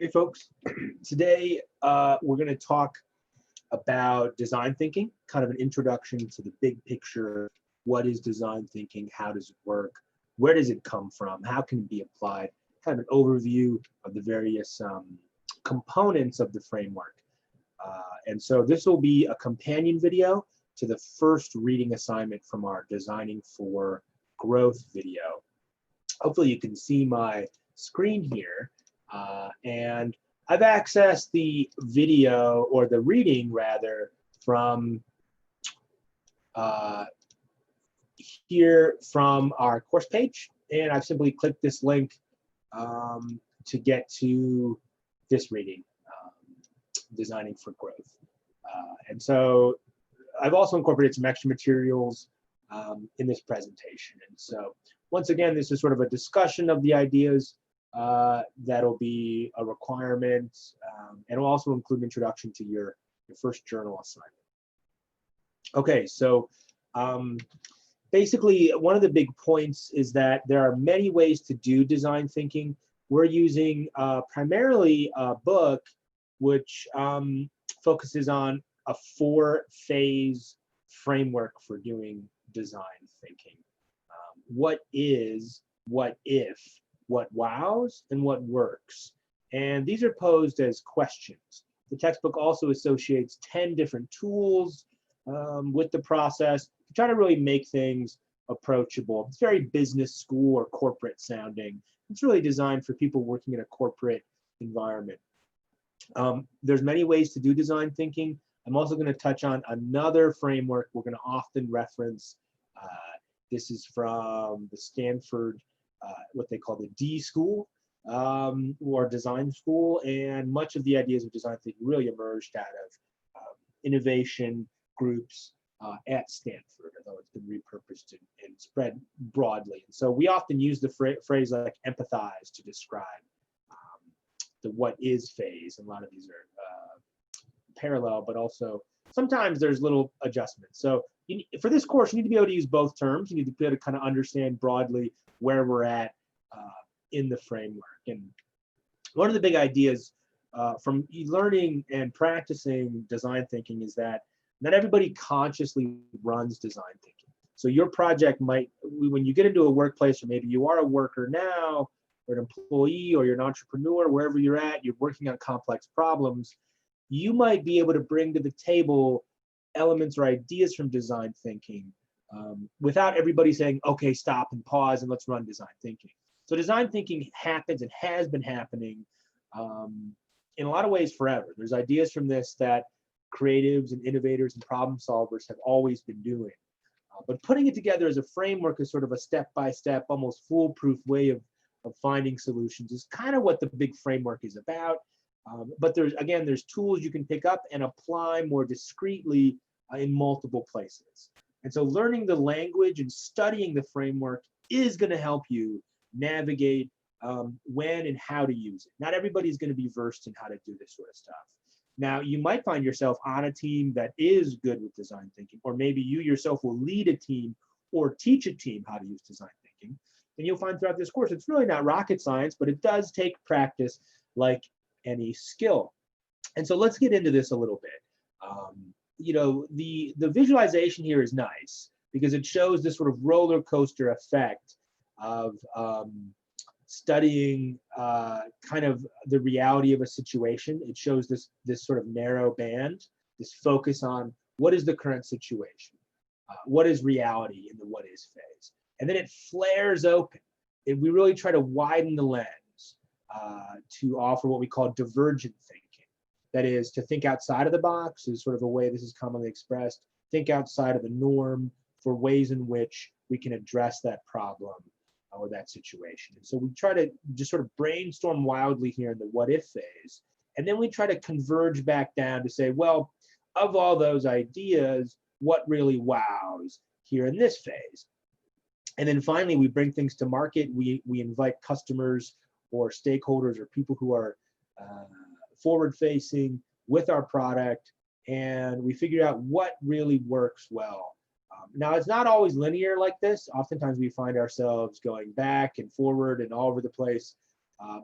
Hey folks, today we're going to talk about design thinking, kind of an introduction to the big picture. What is design thinking? How does it work? Where does it come from? How can it be applied? Kind of an overview of the various components of the framework. And so this will be a companion video to the first reading assignment from our Designing for Growth video. Hopefully you can see my screen here. And I've accessed the video, or the reading rather, from here from our course page. And I've simply clicked this link to get to this reading, Designing for Growth. And so I've also incorporated some extra materials in this presentation. And so once again, this is sort of a discussion of the ideas. That'll be a requirement, and will also include an introduction to your first journal assignment. Okay, so basically one of the big points is that there are many ways to do design thinking. We're using primarily a book which focuses on a 4-phase framework for doing design thinking. What is, what if, what wows, and what works. And these are posed as questions. The textbook also associates 10 different tools with the process to try to really make things approachable. It's very business school or corporate sounding. It's really designed for people working in a corporate environment. There's many ways to do design thinking. I'm also going to touch on another framework we're going to often reference. This is from the Stanford what they call the D school, or design school, and much of the ideas of design thinking really emerged out of innovation groups at Stanford, although it's been repurposed and spread broadly. And so we often use the phrase like empathize to describe the what is phase, and a lot of these are parallel, but also sometimes there's little adjustments. So for this course, you need to be able to use both terms. You need to be able to kind of understand broadly where we're at in the framework. And one of the big ideas from learning and practicing design thinking is that not everybody consciously runs design thinking. So your project might, when you get into a workplace, or maybe you are a worker now, or an employee, or you're an entrepreneur, wherever you're at, you're working on complex problems, you might be able to bring to the table elements or ideas from design thinking without everybody saying, okay, stop and pause and let's run design thinking. So design thinking happens and has been happening in a lot of ways forever. There's ideas from this that creatives and innovators and problem solvers have always been doing. But putting it together as a framework is sort of a step-by-step, almost foolproof way of finding solutions is kind of what the big framework is about. But there's tools you can pick up and apply more discreetly in multiple places. And so learning the language and studying the framework is going to help you navigate when and how to use it. Not everybody's going to be versed in how to do this sort of stuff. Now, you might find yourself on a team that is good with design thinking, or maybe you yourself will lead a team or teach a team how to use design thinking. And you'll find throughout this course, it's really not rocket science, but it does take practice like any skill. And so let's get into this a little bit. The visualization here is nice because it shows this sort of roller coaster effect of studying kind of the reality of a situation. It shows this sort of narrow band, this focus on what is the current situation, what is reality in the what is phase. And then it flares open. We really try to widen the lens to offer what we call divergent thinking. That is, to think outside of the box is sort of a way this is commonly expressed. Think outside of the norm for ways in which we can address that problem or that situation. And so we try to just sort of brainstorm wildly here in the what if phase. And then we try to converge back down to say, well, of all those ideas, what really wows here in this phase? And then finally, we bring things to market. We invite customers or stakeholders or people who are forward-facing with our product, and we figure out what really works well. Now, it's not always linear like this. Oftentimes, we find ourselves going back and forward and all over the place.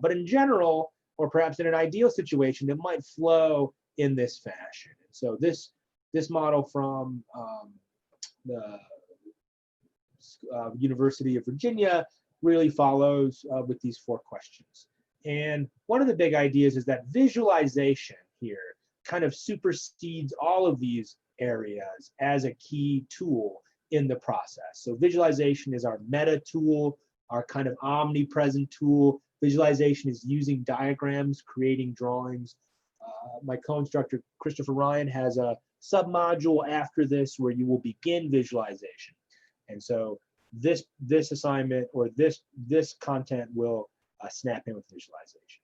But in general, or perhaps in an ideal situation, it might flow in this fashion. And so this model from the University of Virginia really follows with these 4 questions. And one of the big ideas is that visualization here kind of supersedes all of these areas as a key tool in the process. So visualization is our meta tool, our kind of omnipresent tool. Visualization is using diagrams, creating drawings. My co-instructor, Christopher Ryan, has a submodule after this where you will begin visualization. And so this assignment or this content will snap in with visualization.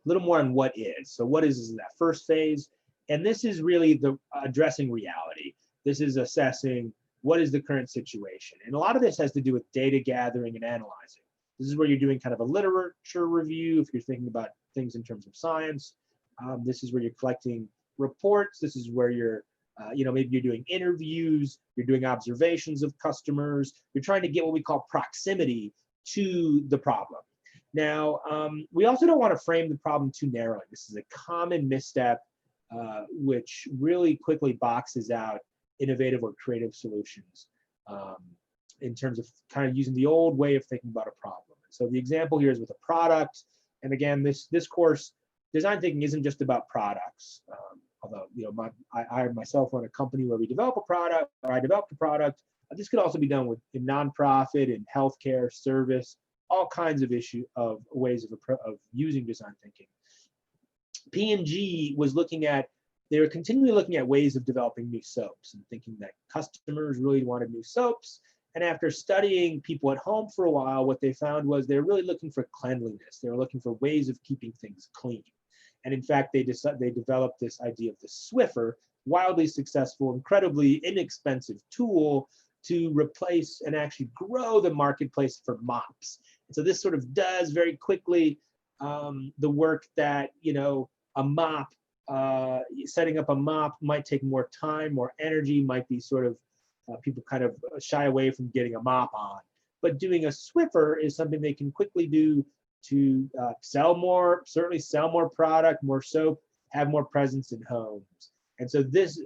A little more on what is. So what is that first phase? And this is really the addressing reality. This is assessing what is the current situation. And a lot of this has to do with data gathering and analyzing. This is where you're doing kind of a literature review if you're thinking about things in terms of science. This is where you're collecting reports. This is where you're, maybe you're doing interviews, you're doing observations of customers. You're trying to get what we call proximity to the problem. Now, we also don't want to frame the problem too narrowly. This is a common misstep, which really quickly boxes out innovative or creative solutions in terms of kind of using the old way of thinking about a problem. So the example here is with a product. And again, this course, design thinking isn't just about products. Although, I myself run a company where we develop a product, or I developed a product. This could also be done in nonprofit, in healthcare, service, all kinds of ways of using design thinking. P&G was they were continually looking at ways of developing new soaps and thinking that customers really wanted new soaps. And after studying people at home for a while, what they found was they were really looking for cleanliness. They were looking for ways of keeping things clean. And in fact, they developed this idea of the Swiffer, wildly successful, incredibly inexpensive tool to replace and actually grow the marketplace for mops. And so this sort of does very quickly the work that, a mop, setting up a mop might take more time, more energy, might be sort of, people kind of shy away from getting a mop on. But doing a Swiffer is something they can quickly do to certainly sell more product, more soap, have more presence in homes. And so this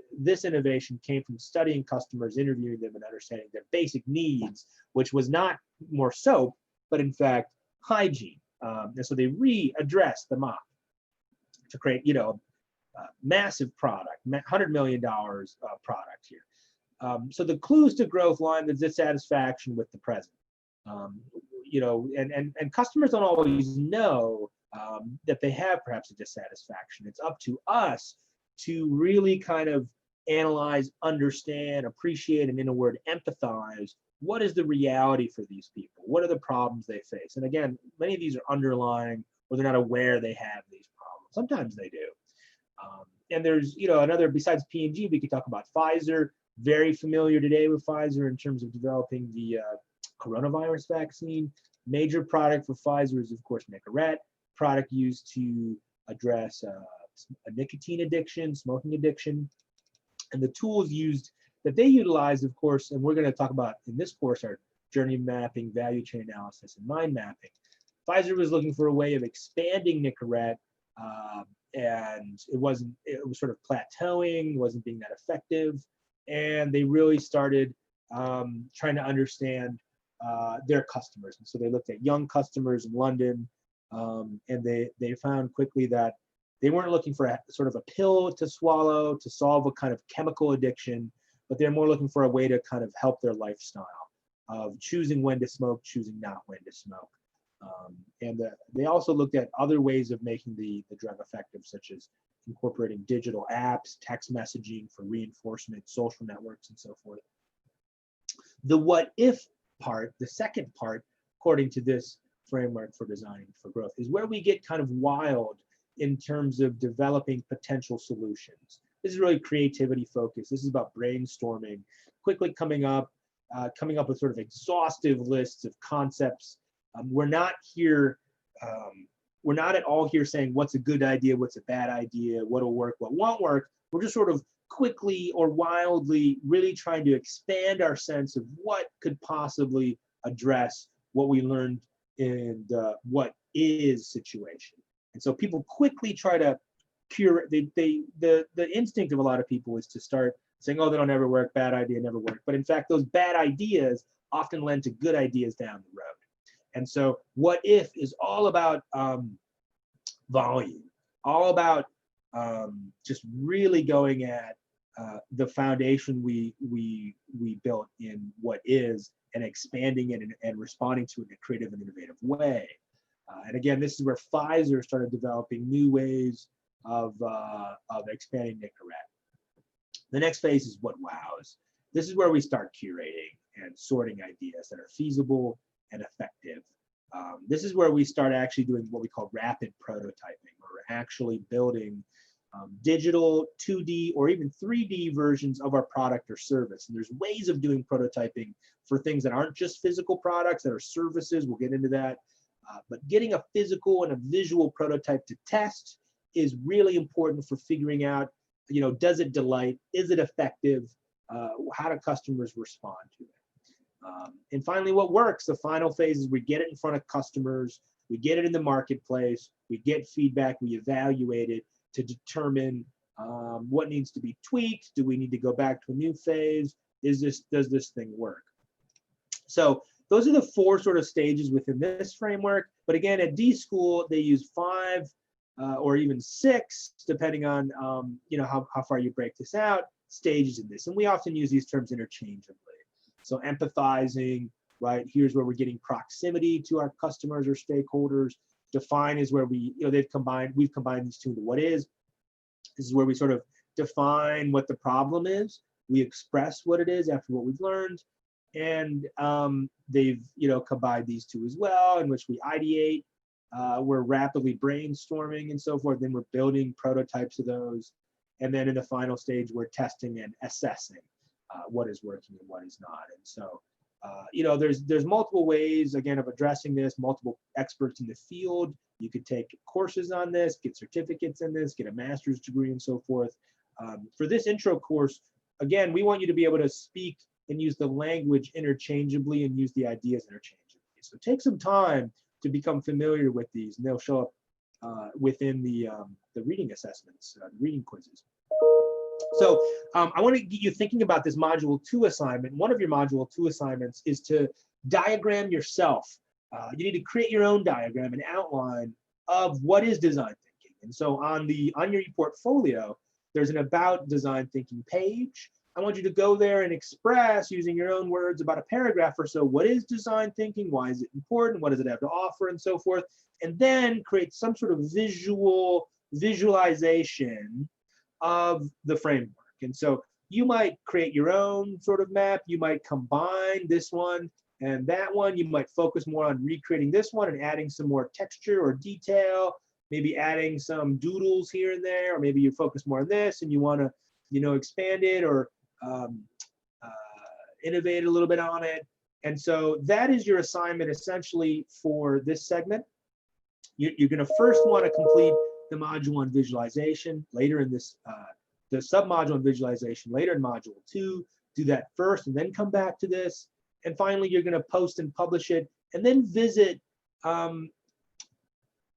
innovation came from studying customers, interviewing them, and understanding their basic needs, which was not more soap, but in fact, hygiene. And so they readdressed the mop to create, a massive product, $100 million product here. So the clues to growth line, the dissatisfaction with the present. And customers don't always know that they have perhaps a dissatisfaction. It's up to us to really kind of analyze, understand, appreciate, and in a word, empathize. What is the reality for these people? What are the problems they face? And again, many of these are underlying, or they're not aware they have these problems. Sometimes they do. And there's, another, besides P&G, we could talk about Pfizer. Very familiar today with Pfizer in terms of developing the coronavirus vaccine. Major product for Pfizer is, of course, Nicorette, product used to address a nicotine addiction, smoking addiction. And the tools that they utilize, of course, and we're going to talk about in this course, are journey mapping, value chain analysis, and mind mapping. Pfizer was looking for a way of expanding Nicorette, and it was sort of plateauing, wasn't being that effective. And they really started trying to understand their customers. And so they looked at young customers in London, and they found quickly that they weren't looking for a sort of a pill to swallow to solve a kind of chemical addiction, but they're more looking for a way to kind of help their lifestyle of choosing when to smoke, choosing not when to smoke. And they also looked at other ways of making the drug effective, such as incorporating digital apps, text messaging for reinforcement, social networks, and so forth. The what if part, the second part, according to this framework for designing for growth, is where we get kind of wild in terms of developing potential solutions. This is really creativity focused. This is about brainstorming, quickly coming up with sort of exhaustive lists of concepts. We're not at all here saying what's a good idea, what's a bad idea, what'll work, what won't work. We're just sort of quickly or wildly really trying to expand our sense of what could possibly address what we learned in the what is situation. And so people quickly try to curate. The instinct of a lot of people is to start saying, oh, they don't ever work, bad idea, never work. But in fact, those bad ideas often lend to good ideas down the road. And so what if is all about volume, all about just really going at the foundation we built in what is, and expanding it and responding to it in a creative and innovative way. And again, this is where Pfizer started developing new ways of expanding Nicorette. The next phase is what wows. This is where we start curating and sorting ideas that are feasible and effective. This is where we start actually doing what we call rapid prototyping, where we're actually building digital 2D or even 3D versions of our product or service. And there's ways of doing prototyping for things that aren't just physical products, that are services. We'll get into that. But getting a physical and a visual prototype to test is really important for figuring out, does it delight? Is it effective? How do customers respond to it? And finally, what works? The final phase is we get it in front of customers, we get it in the marketplace, we get feedback, we evaluate it to determine what needs to be tweaked. Do we need to go back to a new phase? Does this thing work? So those are the 4 sort of stages within this framework. But again, at D-School, they use 5 or even 6, depending on how far you break this out, stages in this. And we often use these terms interchangeably. So empathizing, right? Here's where we're getting proximity to our customers or stakeholders. Define is where we've combined these two into what is. This is where we sort of define what the problem is. We express what it is after what we've learned. And they've combined these two as well, in which we ideate. We're rapidly brainstorming and so forth. Then we're building prototypes of those. And then in the final stage, we're testing and assessing what is working and what is not. And so, there's multiple ways, again, of addressing this, multiple experts in the field. You could take courses on this, get certificates in this, get a master's degree and so forth. For this intro course, again, we want you to be able to speak and use the language interchangeably and use the ideas interchangeably. So take some time to become familiar with these, and they'll show up within the reading assessments, the reading quizzes. So I want to get you thinking about this Module 2 assignment. One of your Module 2 assignments is to diagram yourself. You need to create your own diagram and outline of what is design thinking. And so on your portfolio, there's an About Design Thinking page. I want you to go there and express, using your own words, about a paragraph or so, what is design thinking, why is it important, what does it have to offer, and so forth. And then create some sort of visualization of the framework. And so you might create your own sort of map. You might combine this one and that one. You might focus more on recreating this one and adding some more texture or detail, maybe adding some doodles here and there, or maybe you focus more on this and you want to expand it or innovate a little bit on it. And so that is your assignment essentially for this segment. You're going to first want to complete the module on visualization later in this, the submodule on visualization later in module 2. Do that first and then come back to this. And finally, you're going to post and publish it and then visit at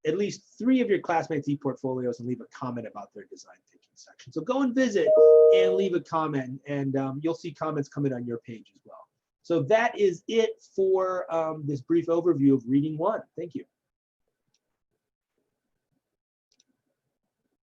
least 3 of your classmates' e-portfolios and leave a comment about their design thinking section. So go and visit and leave a comment, and you'll see comments coming on your page as well. So that is it for this brief overview of Reading 1. Thank you.